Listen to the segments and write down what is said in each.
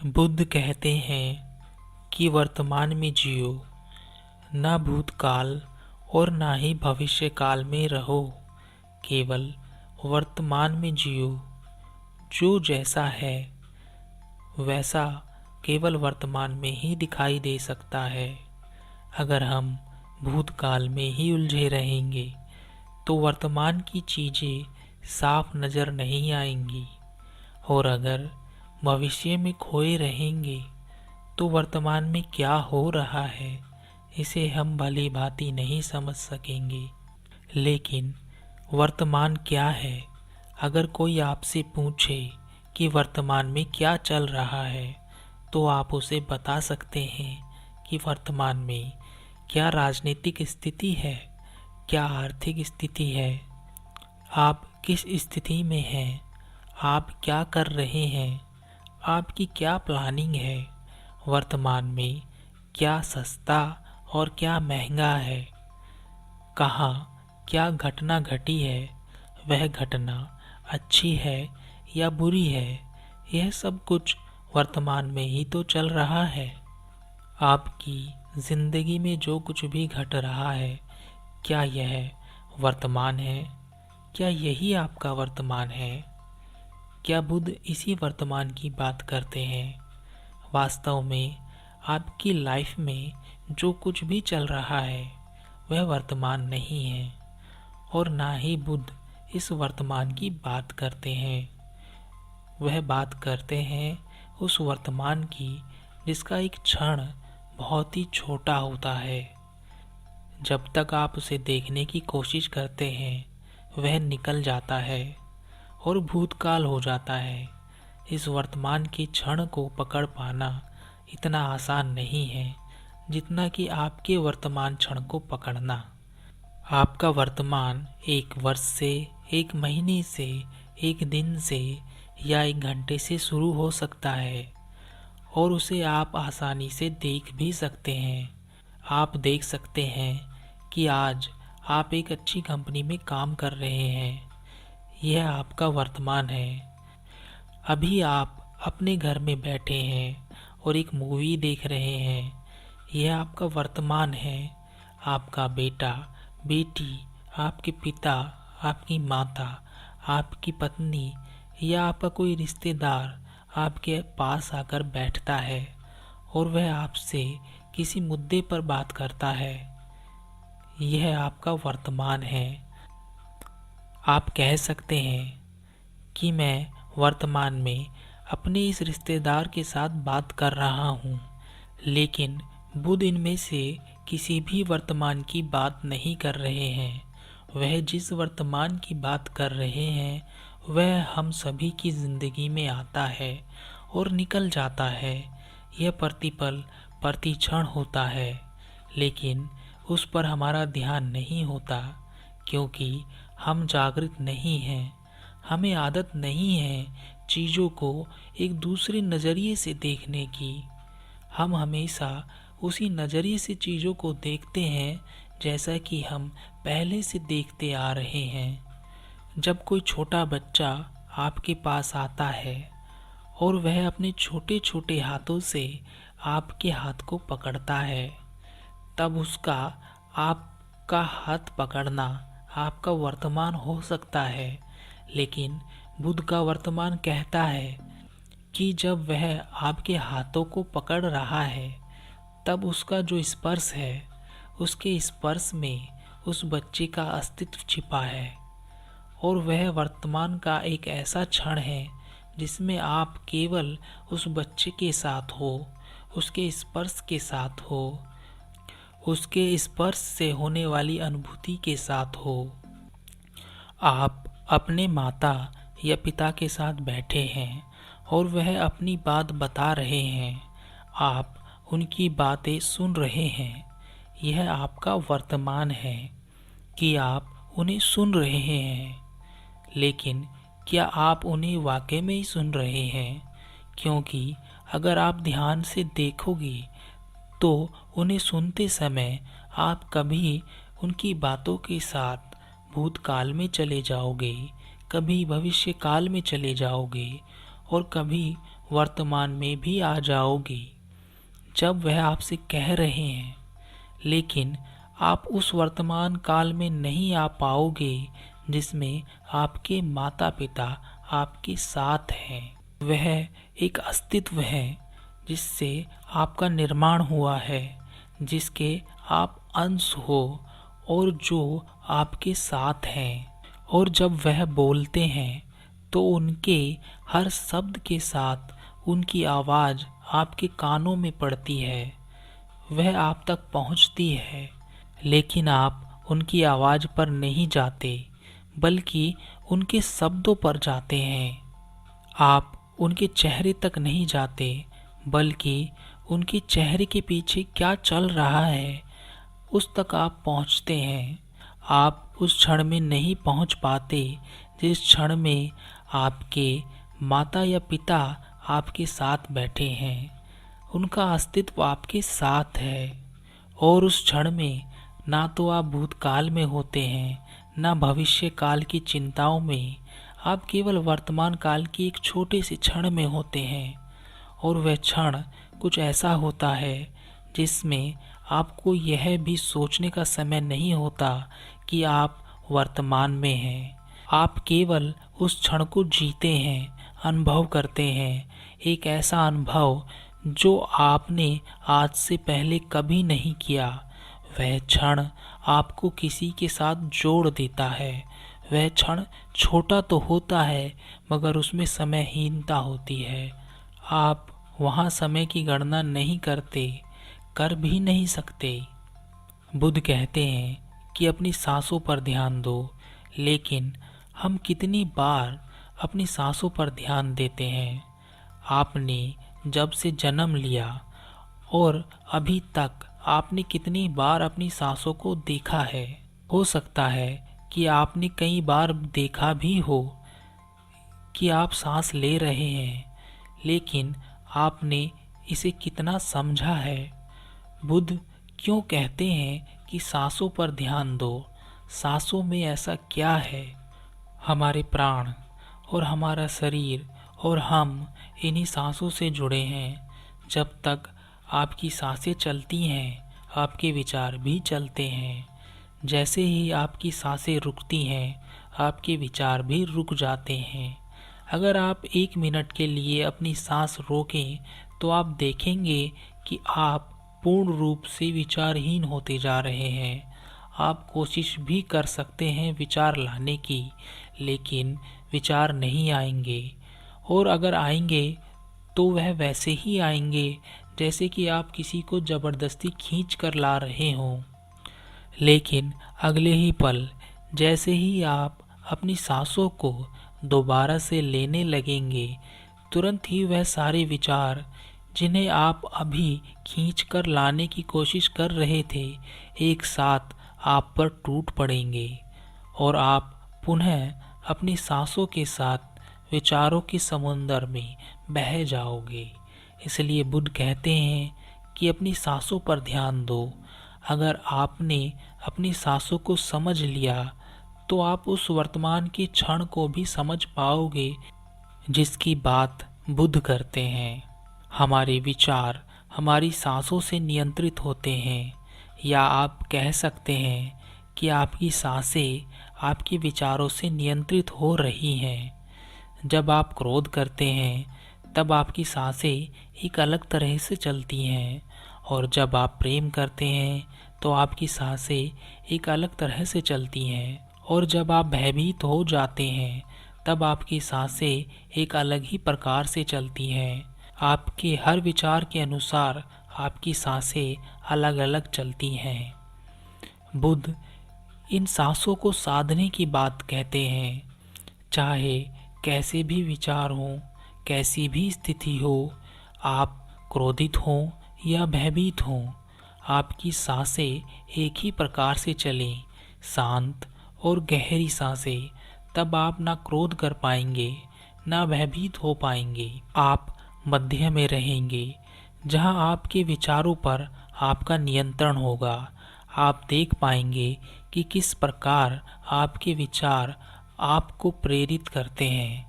बुद्ध कहते हैं कि वर्तमान में जियो, ना भूतकाल और ना ही भविष्य काल में रहो, केवल वर्तमान में जियो। जो जैसा है वैसा केवल वर्तमान में ही दिखाई दे सकता है। अगर हम भूतकाल में ही उलझे रहेंगे तो वर्तमान की चीज़ें साफ नज़र नहीं आएंगी, और अगर भविष्य में खोए रहेंगे तो वर्तमान में क्या हो रहा है इसे हम भली भांति नहीं समझ सकेंगे। लेकिन वर्तमान क्या है? अगर कोई आपसे पूछे कि वर्तमान में क्या चल रहा है तो आप उसे बता सकते हैं कि वर्तमान में क्या राजनीतिक स्थिति है, क्या आर्थिक स्थिति है, आप किस स्थिति में हैं, आप क्या कर रहे हैं, आपकी क्या प्लानिंग है, वर्तमान में क्या सस्ता और क्या महंगा है, कहाँ क्या घटना घटी है, वह घटना अच्छी है या बुरी है, यह सब कुछ वर्तमान में ही तो चल रहा है। आपकी जिंदगी में जो कुछ भी घट रहा है, क्या यह वर्तमान है? क्या यही आपका वर्तमान है? क्या बुद्ध इसी वर्तमान की बात करते हैं? वास्तव में आपकी लाइफ में जो कुछ भी चल रहा है वह वर्तमान नहीं है, और ना ही बुद्ध इस वर्तमान की बात करते हैं। वह बात करते हैं उस वर्तमान की जिसका एक क्षण बहुत ही छोटा होता है। जब तक आप उसे देखने की कोशिश करते हैं वह निकल जाता है और भूतकाल हो जाता है। इस वर्तमान के क्षण को पकड़ पाना इतना आसान नहीं है जितना कि आपके वर्तमान क्षण को पकड़ना। आपका वर्तमान एक वर्ष से, एक महीने से, एक दिन से या एक घंटे से शुरू हो सकता है, और उसे आप आसानी से देख भी सकते हैं। आप देख सकते हैं कि आज आप एक अच्छी कंपनी में काम कर रहे हैं, यह आपका वर्तमान है। अभी आप अपने घर में बैठे हैं और एक मूवी देख रहे हैं, यह आपका वर्तमान है। आपका बेटा, बेटी, आपके पिता, आपकी माता, आपकी पत्नी या आपका कोई रिश्तेदार आपके पास आकर बैठता है और वह आपसे किसी मुद्दे पर बात करता है, यह आपका वर्तमान है। आप कह सकते हैं कि मैं वर्तमान में अपने इस रिश्तेदार के साथ बात कर रहा हूँ, लेकिन बुद्ध इनमें से किसी भी वर्तमान की बात नहीं कर रहे हैं। वह जिस वर्तमान की बात कर रहे हैं वह हम सभी की जिंदगी में आता है और निकल जाता है। यह प्रतिपल प्रति क्षण होता है, लेकिन उस पर हमारा ध्यान नहीं होता क्योंकि हम जागृत नहीं हैं। हमें आदत नहीं है चीज़ों को एक दूसरे नज़रिए से देखने की। हम हमेशा उसी नज़रिए से चीज़ों को देखते हैं जैसा कि हम पहले से देखते आ रहे हैं। जब कोई छोटा बच्चा आपके पास आता है और वह अपने छोटे छोटे हाथों से आपके हाथ को पकड़ता है, तब उसका आपका हाथ पकड़ना आपका वर्तमान हो सकता है। लेकिन बुद्ध का वर्तमान कहता है कि जब वह आपके हाथों को पकड़ रहा है तब उसका जो स्पर्श है, उसके स्पर्श में उस बच्चे का अस्तित्व छिपा है, और वह वर्तमान का एक ऐसा क्षण है जिसमें आप केवल उस बच्चे के साथ हो, उसके स्पर्श के साथ हो, उसके स्पर्श से होने वाली अनुभूति के साथ हो। आप अपने माता या पिता के साथ बैठे हैं और वह अपनी बात बता रहे हैं, आप उनकी बातें सुन रहे हैं। यह आपका वर्तमान है कि आप उन्हें सुन रहे हैं, लेकिन क्या आप उन्हें वाकई में ही सुन रहे हैं? क्योंकि अगर आप ध्यान से देखोगे तो उन्हें सुनते समय आप कभी उनकी बातों के साथ भूतकाल में चले जाओगे, कभी भविष्य काल में चले जाओगे, और कभी वर्तमान में भी आ जाओगे जब वह आपसे कह रहे हैं, लेकिन आप उस वर्तमान काल में नहीं आ पाओगे जिसमें आपके माता पिता आपके साथ हैं। वह एक अस्तित्व है जिससे आपका निर्माण हुआ है, जिसके आप अंश हो और जो आपके साथ हैं। और जब वह बोलते हैं तो उनके हर शब्द के साथ उनकी आवाज़ आपके कानों में पड़ती है, वह आप तक पहुंचती है, लेकिन आप उनकी आवाज़ पर नहीं जाते बल्कि उनके शब्दों पर जाते हैं। आप उनके चेहरे तक नहीं जाते बल्कि उनके चेहरे के पीछे क्या चल रहा है उस तक आप पहुंचते हैं। आप उस क्षण में नहीं पहुंच पाते जिस क्षण में आपके माता या पिता आपके साथ बैठे हैं, उनका अस्तित्व आपके साथ है। और उस क्षण में ना तो आप भूतकाल में होते हैं, ना भविष्य काल की चिंताओं में, आप केवल वर्तमान काल की एक छोटे से क्षण में होते हैं। और वह क्षण कुछ ऐसा होता है जिसमें आपको यह भी सोचने का समय नहीं होता कि आप वर्तमान में हैं। आप केवल उस क्षण को जीते हैं, अनुभव करते हैं, एक ऐसा अनुभव जो आपने आज से पहले कभी नहीं किया। वह क्षण आपको किसी के साथ जोड़ देता है। वह क्षण छोटा तो होता है मगर उसमें समयहीनता होती है। आप वहाँ समय की गणना नहीं करते, कर भी नहीं सकते। बुद्ध कहते हैं कि अपनी सांसों पर ध्यान दो, लेकिन हम कितनी बार अपनी सांसों पर ध्यान देते हैं? आपने जब से जन्म लिया और अभी तक आपने कितनी बार अपनी सांसों को देखा है? हो सकता है कि आपने कई बार देखा भी हो कि आप सांस ले रहे हैं, लेकिन आपने इसे कितना समझा है? बुद्ध क्यों कहते हैं कि सांसों पर ध्यान दो? सांसों में ऐसा क्या है? हमारे प्राण और हमारा शरीर और हम इन्हीं सांसों से जुड़े हैं। जब तक आपकी सांसें चलती हैं, आपके विचार भी चलते हैं। जैसे ही आपकी सांसें रुकती हैं, आपके विचार भी रुक जाते हैं। अगर आप 1 मिनट के लिए अपनी सांस रोकें तो आप देखेंगे कि आप पूर्ण रूप से विचारहीन होते जा रहे हैं। आप कोशिश भी कर सकते हैं विचार लाने की, लेकिन विचार नहीं आएंगे। और अगर आएंगे तो वह वैसे ही आएंगे जैसे कि आप किसी को ज़बरदस्ती खींच कर ला रहे हों। लेकिन अगले ही पल जैसे ही आप अपनी सांसों को दोबारा से लेने लगेंगे, तुरंत ही वह सारे विचार जिन्हें आप अभी खींच कर लाने की कोशिश कर रहे थे, एक साथ आप पर टूट पड़ेंगे और आप पुनः अपनी सांसों के साथ विचारों के समुंदर में बह जाओगे। इसलिए बुद्ध कहते हैं कि अपनी सांसों पर ध्यान दो। अगर आपने अपनी सांसों को समझ लिया तो आप उस वर्तमान के क्षण को भी समझ पाओगे जिसकी बात बुद्ध करते हैं। हमारे विचार हमारी सांसों से नियंत्रित होते हैं, या आप कह सकते हैं कि आपकी सांसें आपके विचारों से नियंत्रित हो रही हैं। जब आप क्रोध करते हैं तब आपकी सांसें एक अलग तरह से चलती हैं, और जब आप प्रेम करते हैं तो आपकी सांसें एक अलग तरह से चलती हैं, और जब आप भयभीत हो जाते हैं तब आपकी सांसें एक अलग ही प्रकार से चलती हैं। आपके हर विचार के अनुसार आपकी सांसें अलग अलग चलती हैं। बुद्ध इन सांसों को साधने की बात कहते हैं। चाहे कैसे भी विचार हों, कैसी भी स्थिति हो, आप क्रोधित हों या भयभीत हों, आपकी सांसें एक ही प्रकार से चलें, शांत और गहरी सांसें। तब आप ना क्रोध कर पाएंगे, ना भयभीत हो पाएंगे। आप मध्य में रहेंगे, जहां आपके विचारों पर आपका नियंत्रण होगा। आप देख पाएंगे कि किस प्रकार आपके विचार आपको प्रेरित करते हैं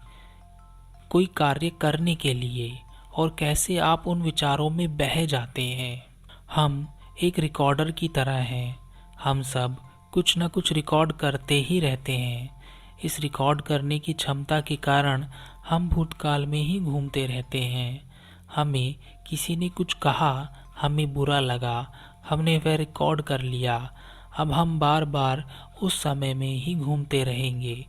कोई कार्य करने के लिए, और कैसे आप उन विचारों में बह जाते हैं। हम एक रिकॉर्डर की तरह हैं। हम सब कुछ न कुछ रिकॉर्ड करते ही रहते हैं। इस रिकॉर्ड करने की क्षमता के कारण हम भूतकाल में ही घूमते रहते हैं। हमें किसी ने कुछ कहा, हमें बुरा लगा, हमने वह रिकॉर्ड कर लिया। अब हम बार बार उस समय में ही घूमते रहेंगे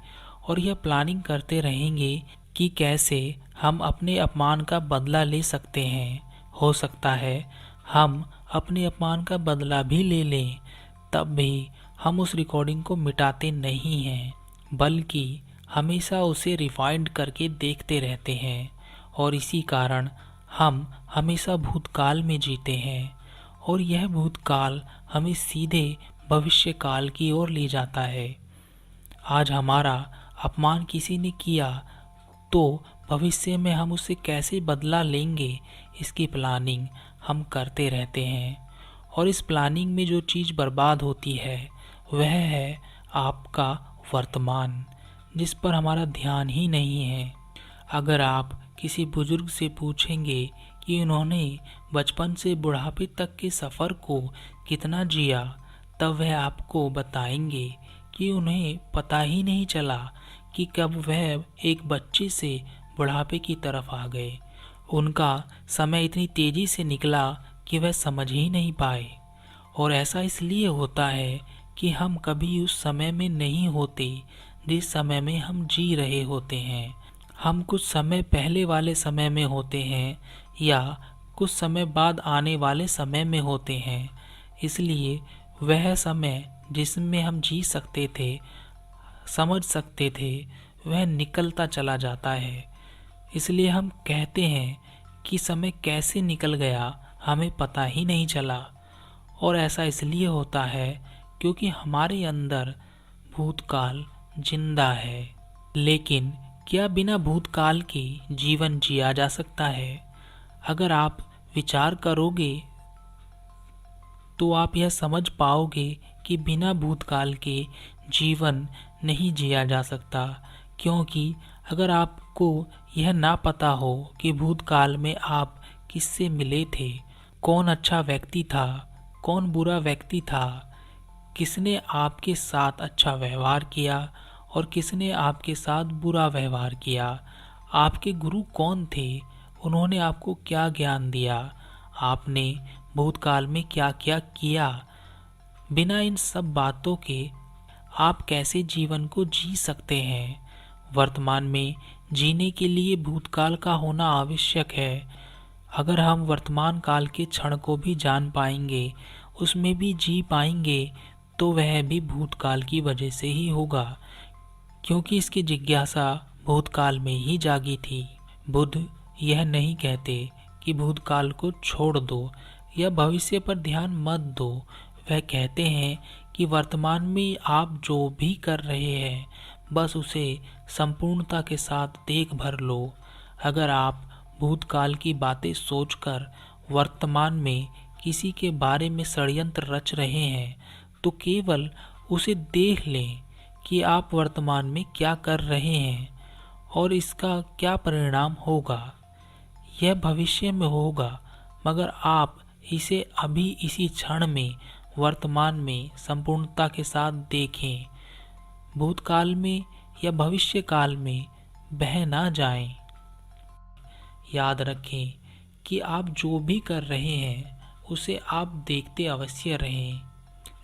और यह प्लानिंग करते रहेंगे कि कैसे हम अपने अपमान का बदला ले सकते हैं। हो सकता है हम अपने अपमान का बदला भी ले लें, तब भी हम उस रिकॉर्डिंग को मिटाते नहीं हैं, बल्कि हमेशा उसे रिवाइंड करके देखते रहते हैं। और इसी कारण हम हमेशा भूतकाल में जीते हैं और यह भूतकाल हमें सीधे भविष्य काल की ओर ले जाता है। आज हमारा अपमान किसी ने किया तो भविष्य में हम उससे कैसे बदला लेंगे, इसकी प्लानिंग हम करते रहते हैं। और इस प्लानिंग में जो चीज़ बर्बाद होती है वह है आपका वर्तमान, जिस पर हमारा ध्यान ही नहीं है। अगर आप किसी बुजुर्ग से पूछेंगे कि उन्होंने बचपन से बुढ़ापे तक के सफ़र को कितना जिया, तब वह आपको बताएंगे कि उन्हें पता ही नहीं चला कि कब वह एक बच्चे से बुढ़ापे की तरफ आ गए। उनका समय इतनी तेजी से निकला कि वह समझ ही नहीं पाए। और ऐसा इसलिए होता है कि हम कभी उस समय में नहीं होते जिस समय में हम जी रहे होते हैं। हम कुछ समय पहले वाले समय में होते हैं या कुछ समय बाद आने वाले समय में होते हैं। इसलिए वह समय जिसमें हम जी सकते थे, समझ सकते थे, वह निकलता चला जाता है। इसलिए हम कहते हैं कि समय कैसे निकल गया हमें पता ही नहीं चला। और ऐसा इसलिए होता है क्योंकि हमारे अंदर भूतकाल जिंदा है। लेकिन क्या बिना भूतकाल के जीवन जिया जा सकता है? अगर आप विचार करोगे तो आप यह समझ पाओगे कि बिना भूतकाल के जीवन नहीं जिया जा सकता। क्योंकि अगर आपको यह ना पता हो कि भूतकाल में आप किससे मिले थे, कौन अच्छा व्यक्ति था, कौन बुरा व्यक्ति था, किसने आपके साथ अच्छा व्यवहार किया और किसने आपके साथ बुरा व्यवहार किया, आपके गुरु कौन थे, उन्होंने आपको क्या ज्ञान दिया, आपने भूतकाल में क्या क्या किया, बिना इन सब बातों के आप कैसे जीवन को जी सकते हैं? वर्तमान में जीने के लिए भूतकाल का होना आवश्यक है। अगर हम वर्तमान काल के क्षण को भी जान पाएंगे, उसमें भी जी पाएंगे, तो वह भी भूतकाल की वजह से ही होगा, क्योंकि इसकी जिज्ञासा भूतकाल में ही जागी थी। बुद्ध यह नहीं कहते कि भूतकाल को छोड़ दो या भविष्य पर ध्यान मत दो। वह कहते हैं कि वर्तमान में आप जो भी कर रहे हैं बस उसे संपूर्णता के साथ देख भर लो। अगर आप भूतकाल की बातें सोचकर वर्तमान में किसी के बारे में षड्यंत्र रच रहे हैं तो केवल उसे देख लें कि आप वर्तमान में क्या कर रहे हैं और इसका क्या परिणाम होगा। यह भविष्य में होगा, मगर आप इसे अभी इसी क्षण में वर्तमान में संपूर्णता के साथ देखें। भूतकाल में या भविष्य काल में बह ना जाएं। याद रखें कि आप जो भी कर रहे हैं उसे आप देखते अवश्य रहें।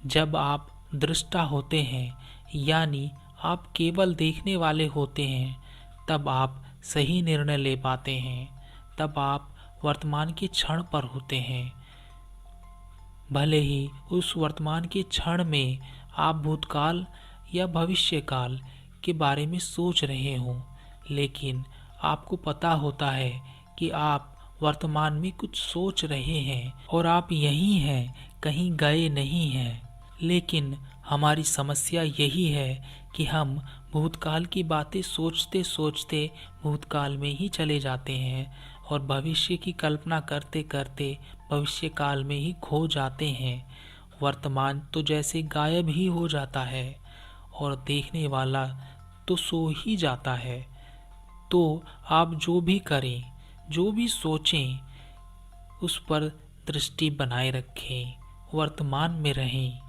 जब आप दृष्टा होते हैं, यानी आप केवल देखने वाले होते हैं, तब आप सही निर्णय ले पाते हैं। तब आप वर्तमान के क्षण पर होते हैं। भले ही उस वर्तमान के क्षण में आप भूतकाल या भविष्य काल के बारे में सोच रहे हों, लेकिन आपको पता होता है कि आप वर्तमान में कुछ सोच रहे हैं और आप यहीं हैं, कहीं गए नहीं हैं। लेकिन हमारी समस्या यही है कि हम भूतकाल की बातें सोचते सोचते भूतकाल में ही चले जाते हैं और भविष्य की कल्पना करते करते भविष्य काल में ही खो जाते हैं। वर्तमान तो जैसे गायब ही हो जाता है और देखने वाला तो सो ही जाता है। तो आप जो भी करें, जो भी सोचें उस पर दृष्टि बनाए रखें, वर्तमान में रहें